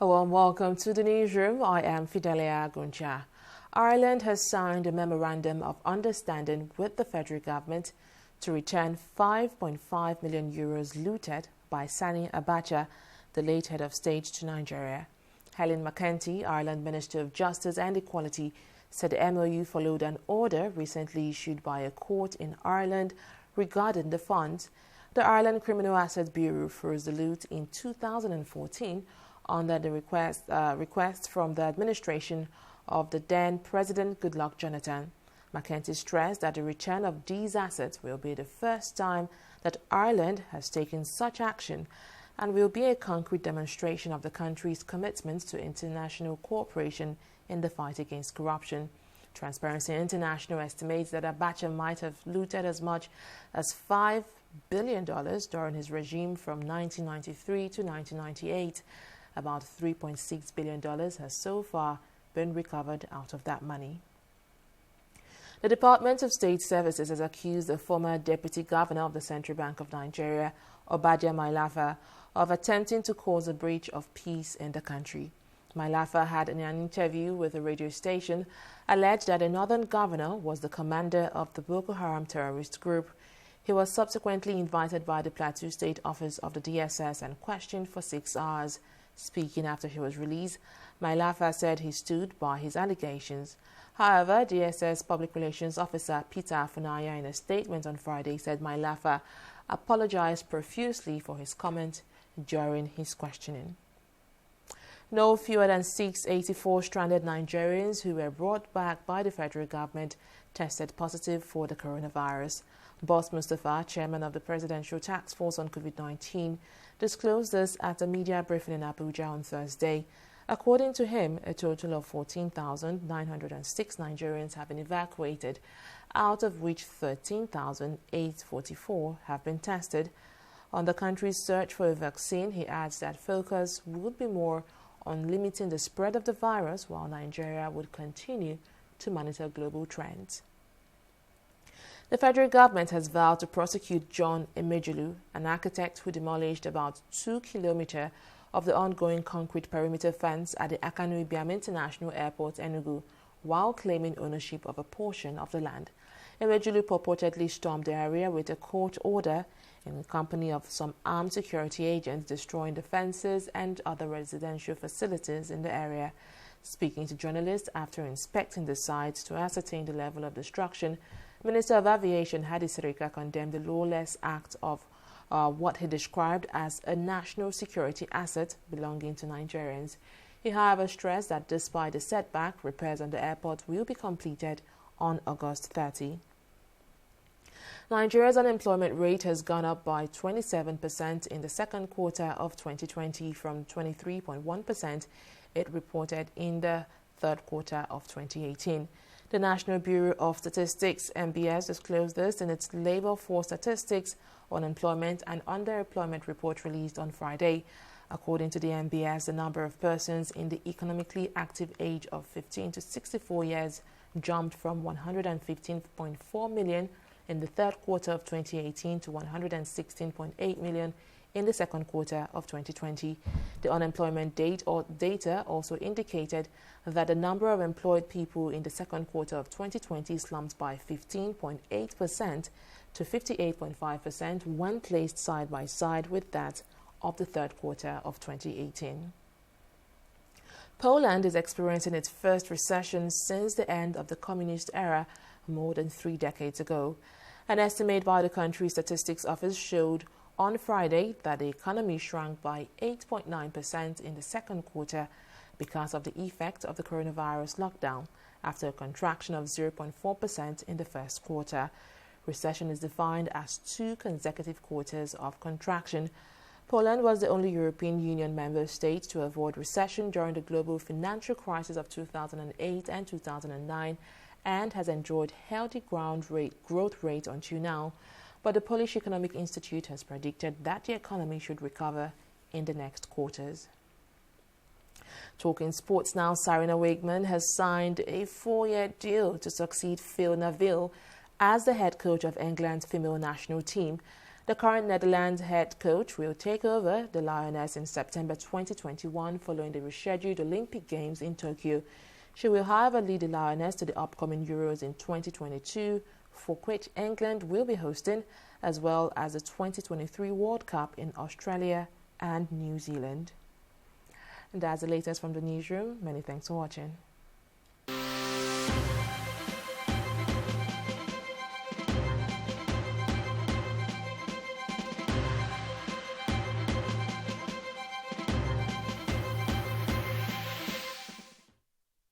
A warm welcome to the newsroom. I am Fidelia Guncha. Ireland has signed a memorandum of understanding with the federal government to return 5.5 million euros looted by Sani Abacha, the late head of state, to Nigeria. Helen McEntee, Ireland Minister of Justice and Equality, said the MOU followed an order recently issued by a court in Ireland regarding the funds. The Ireland Criminal Assets Bureau froze the loot in 2014 under the request from the administration of the then President Goodluck Jonathan. McEntee stressed that the return of these assets will be the first time that Ireland has taken such action and will be a concrete demonstration of the country's commitment to international cooperation in the fight against corruption. Transparency International estimates that Abacha might have looted as much as $5 billion during his regime from 1993 to 1998. About $3.6 billion has so far been recovered out of that money. The Department of State Services has accused the former Deputy Governor of the Central Bank of Nigeria, Obadiah Mailafa, of attempting to cause a breach of peace in the country. Mailafa had, in an interview with a radio station, alleged that a northern governor was the commander of the Boko Haram terrorist group. He was subsequently invited by the Plateau State Office of the DSS and questioned for 6 hours. Speaking after he was released, Mailafa said he stood by his allegations. However, DSS Public Relations Officer Peter Afunaya, in a statement on Friday, said Mailafa apologized profusely for his comment during his questioning. No fewer than 684 stranded Nigerians who were brought back by the federal government tested positive for the coronavirus. Boss Mustafa, chairman of the Presidential Task Force on COVID-19, disclosed this at a media briefing in Abuja on Thursday. According to him, a total of 14,906 Nigerians have been evacuated, out of which 13,844 have been tested. On the country's search for a vaccine, he adds that focus would be more on limiting the spread of the virus, while Nigeria would continue to monitor global trends. The federal government has vowed to prosecute John Emigolou, an architect who demolished about 2 kilometers of the ongoing concrete perimeter fence at the Akanu Ibiam International Airport, Enugu, while claiming ownership of a portion of the land. Emigolou purportedly stormed the area with a court order in the company of some armed security agents, destroying the fences and other residential facilities in the area. Speaking to journalists after inspecting the site to ascertain the level of destruction, Minister of Aviation Hadi Sirika condemned the lawless act of what he described as a national security asset belonging to Nigerians. He, however, stressed that despite the setback, repairs on the airport will be completed on August 30. Nigeria's unemployment rate has gone up by 27% in the second quarter of 2020 from 23.1% it reported in the third quarter of 2018. The National Bureau of Statistics, NBS, disclosed this in its Labor Force Statistics, Unemployment and Underemployment report released on Friday. According to the NBS, the number of persons in the economically active age of 15 to 64 years jumped from 115.4 million in the third quarter of 2018 to 116.8 million in the second quarter of 2020. The unemployment data also indicated that the number of employed people in the second quarter of 2020 slumped by 15.8% to 58.5% when placed side by side with that of the third quarter of 2018. Poland is experiencing its first recession since the end of the communist era more than 3 decades ago. An estimate by the country's statistics office showed on Friday that the economy shrank by 8.9% in the second quarter because of the effect of the coronavirus lockdown, after a contraction of 0.4% in the first quarter. Recession is defined as 2 consecutive quarters of contraction. Poland was the only European Union member state to avoid recession during the global financial crisis of 2008 and 2009 and has enjoyed healthy growth rate until now. But the Polish Economic Institute has predicted that the economy should recover in the next quarters. Talking sports now, Serena Wakeman has signed a 4-year deal to succeed Phil Neville as the head coach of England's female national team. The current Netherlands head coach will take over the Lioness in September 2021 following the rescheduled Olympic Games in Tokyo. She will, however, lead the Lioness to the upcoming Euros in 2022, for which England will be hosting, as well as the 2023 World Cup in Australia and New Zealand. And that's the latest from the newsroom. Many thanks for watching.